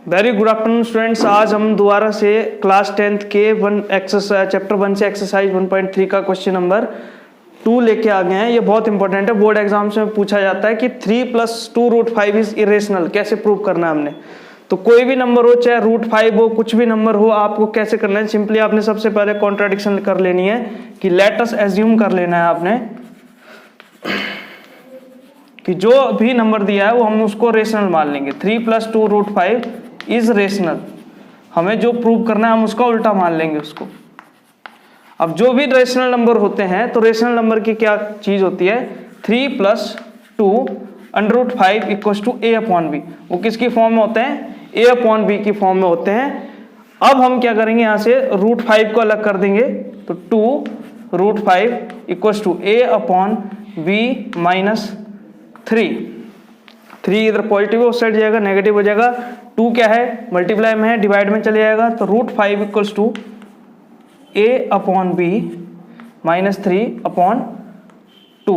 Very good afternoon students. आज हम दोबारा से क्लास 10th के चैप्टर 1 से एक्सरसाइज 1.3 का क्वेश्चन नंबर 2 लेके आ गए हैं। ये बहुत इंपॉर्टेंट है, बोर्ड एग्जाम्स में पूछा जाता है कि 3 + 2√5 इज इरेशनल। कैसे प्रूव करना है हमने, तो कोई भी नंबर हो, चाहे √5 हो, कुछ भी नंबर हो, आपको कैसे करना है। सिंपली आपने सबसे पहले कॉन्ट्राडिक्शन कर लेनी है कि लेट अस एज्यूम कर लेना है आपने कि जो भी नंबर दिया है वो हम उसको रेशनल मान लेंगे। 3 + 2√5 इज रेशनल। हमें जो प्रूव करना है हम उसका उल्टा मान लेंगे उसको। अब जो भी रेशनल नंबर होते हैं तो रेशनल नंबर की क्या चीज होती है, 3 + 2√5 = a/b। वो किसकी फॉर्म में होते हैं, a/b की फॉर्म में होते हैं। अब हम क्या करेंगे, यहां से √5 को अलग कर देंगे तो 2√5 = a/b - 3 इधर पॉजिटिव उस साइड जाएगा, नेगेटिव हो जाएगा। 2 क्या है, मल्टीप्लाई में है, डिवाइड में चले जाएगा, तो √5 = a/b - 3/2 =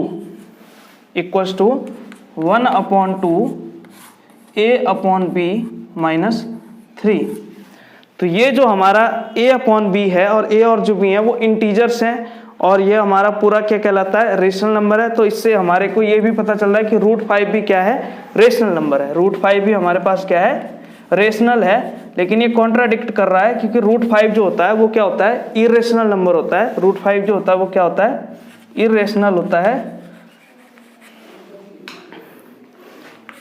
1/2 a/b - 3। तो ये जो हमारा a/b है और a और जो b है वो इंटीजर्स हैं, और ये हमारा पूरा क्या कहलाता है, रेशनल नंबर है। तो इससे हमारे को ये भी पता चल रहा है कि √5 भी क्या है, रेशनल नंबर है। √5 भी हमारे पास क्या है, रेशनल है। लेकिन ये कॉन्ट्राडिक्ट कर रहा है क्योंकि √5 जो होता है वो क्या होता है, इरेशनल नंबर होता है। √5 जो होता है वो क्या होता है, इरेशनल होता है,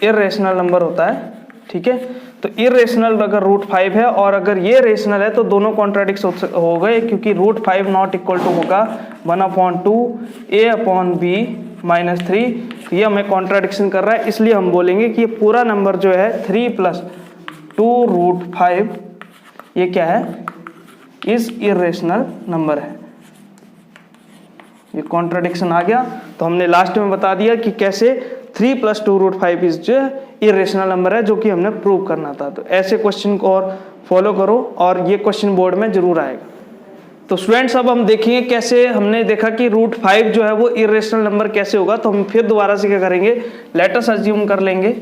इरेशनल नंबर होता है। ठीक है, तो इरेशनल अगर √5 है और अगर ये रेशनल है तो दोनों कॉन्ट्राडिक्ट हो गए, क्योंकि √5 ≠ होगा 1/2 a/b - 3। ये हमें कॉन्ट्राडिक्शन कर रहा है, इसलिए हम बोलेंगे कि ये पूरा नंबर जो है 3 + 2√5 ये क्या है, इस इरेशनल नंबर है। ये कॉन्ट्राडिक्शन आ गया, तो हमने लास्ट में बता दिया कि कैसे 3 + 2√5 इज जो इरेशनल नंबर है, जो कि हमने प्रूव करना था। तो ऐसे क्वेश्चन को और फॉलो करो और ये क्वेश्चन बोर्ड में जरूर आएगा। तो स्टूडेंट्स अब हम देखेंगे कैसे, हमने देखा कि √5 जो है वो इरेशनल नंबर कैसे होगा। तो हम फिर दोबारा से क्या करेंगे, लेट अस अज्यूम कर लेंगे,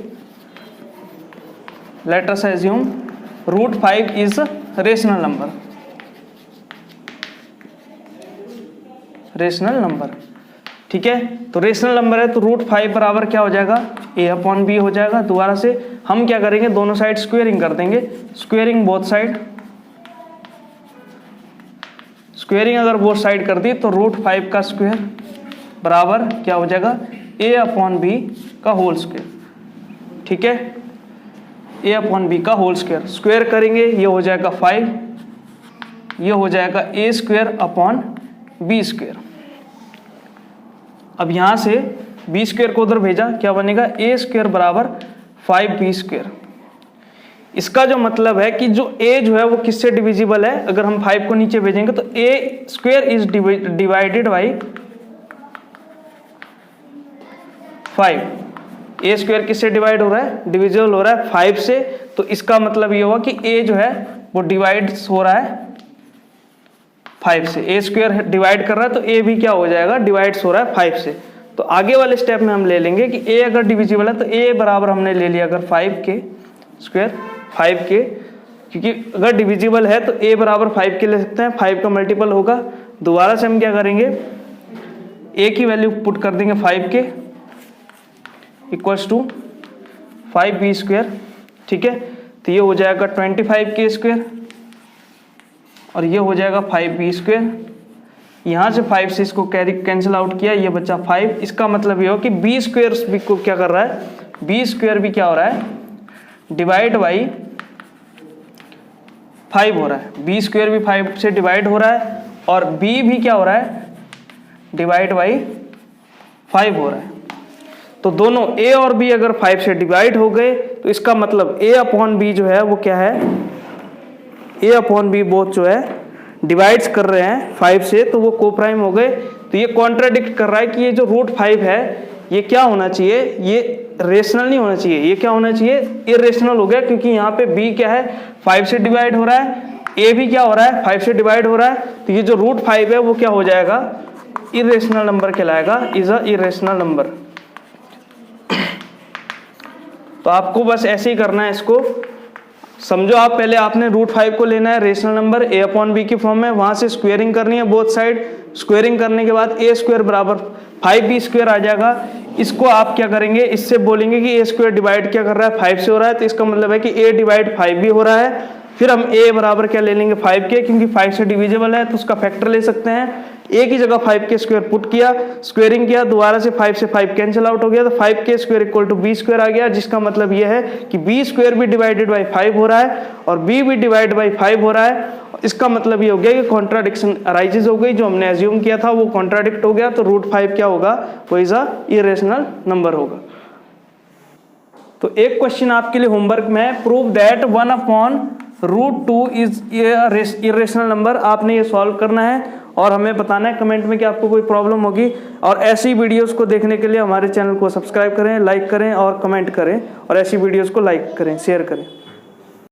let us assume √5 is rational number, rational number. ठीक है, तो रेशनल नंबर है तो √5 बराबर क्या हो जाएगा, a/b हो जाएगा। दोबारा से हम क्या करेंगे, दोनों साइड स्क्वेयरिंग कर देंगे, स्क्वेयरिंग बोथ साइड। स्क्वेयरिंग अगर बोथ साइड कर दी तो √5 का स्क्वायर बराबर क्या हो जाएगा, a/b का होल स्क्वायर। ठीक है, a/b का होल स्क्वायर स्क्वायर करेंगे, ये हो जाएगा 5, ये हो जाएगा a²/b²। अब यहां से b² को उधर भेजा, क्या बनेगा, a² बराबर 5b²। इसका जो मतलब है कि जो a जो है वो किससे डिविजिबल है, अगर हम 5 को नीचे भेजेंगे तो a² is divided by 5। a² किससे डिवाइड हो रहा है, डिविजिबल हो रहा है 5 से। तो इसका मतलब ये हुआ कि a जो है वो डिवाइड हो रहा है 5 से। a² डिवाइड कर रहा है तो a भी क्या हो जाएगा, डिवाइड्स हो रहा है 5 से। तो आगे वाले स्टेप में हम ले लेंगे कि a अगर डिविजिबल है तो a बराबर हमने ले लिया अगर 5 के स्क्वायर, 5 के, क्योंकि अगर डिविजिबल है तो a बराबर 5 के ले सकते हैं, 5 का मल्टीपल होगा। दोबारा से हम क्या करेंगे, a की वैल्यू पुट कर देंगे 5 के = 5b²। ठीक है, तो ये हो जाएगा 25k² और ये हो जाएगा 5b²। यहाँ से 5 से इसको कैंसिल आउट किया, ये बचा 5। इसका मतलब ये हो कि b² भी को क्या कर रहा है, b² भी क्या हो रहा है, डिवाइड बाई 5 हो रहा है। b² भी 5 से डिवाइड हो रहा है और b भी क्या हो रहा है, डिवाइड बाई 5 हो रहा है। तो दोनों a और b अगर 5 से डिवाइड हो गए तो इसका मतलब a/b जो है वो क्या है, a/b बोथ जो है डिवाइड्स कर रहे हैं 5 से, तो वो कोप्राइम हो गए। तो ये कॉन्ट्राडिक्ट कर रहा है कि ये जो √5 है ये क्या होना चाहिए, ये रेशनल नहीं होना चाहिए, ये क्या होना चाहिए, इरेशनल हो गया। क्योंकि यहाँ पे b क्या है, 5 से डिवाइड हो रहा है, a भी क्या हो रहा है, 5 से डिवाइड हो रहा है। तो ये जो √5 है वो क्या हो जाएगा, इरेशनल नंबर कहलाएगा, इज अ इरेशनल नंबर। तो आपको बस ऐसे ही करना है इसको, समझो आप पहले आपने रूट 5 को लेना है rational number a upon B की फॉर्म में, वहां से स्क्वेयरिंग करनी है बोथ साइड। स्क्वेयरिंग करने के बाद a स्क्वायर बराबर 5b स्क्वायर आ जाएगा। इसको आप क्या करेंगे, इससे बोलेंगे कि a स्क्वायर डिवाइड क्या कर रहा है 5 से हो रहा है, तो इसका मतलब है कि a डिवाइड 5b हो रहा है। फिर हम a बराबर क्या ले लेंगे 5 के, क्योंकि 5 से डिविजिबल है तो उसका फैक्टर ले सकते हैं। a की जगह 5 के स्क्वायर पुट किया, स्क्वेयरिंग किया, दोबारा से 5 कैंसिल आउट हो गया, तो 5 के square equals to b square आ गया, जिसका मतलब यह है कि b स्क्वायर भी डिवाइडेड बाई 5 हो रहा है और b भी डिवाइड बाई 5 हो रहा है। इसका मतलब ये हो गया कि कॉन्ट्राडिक्शन अराइजेज हो गई, जो हमने एज्यूम किया था वो कॉन्ट्राडिक्ट हो गया, तो रूट 5 क्या होगा, वो इज अ इरेशनल नंबर होगा। तो एक क्वेश्चन आपके लिए होमवर्क में है, prove that 1 upon root 2 is irrational number. आपने ये सॉल्व करना है और हमें बताना है कमेंट में कि आपको कोई प्रॉब्लम होगी। और ऐसी वीडियोस को देखने के लिए हमारे चैनल को सब्सक्राइब करें, लाइक करें और कमेंट करें, और ऐसी वीडियोस को लाइक करें, शेयर करें।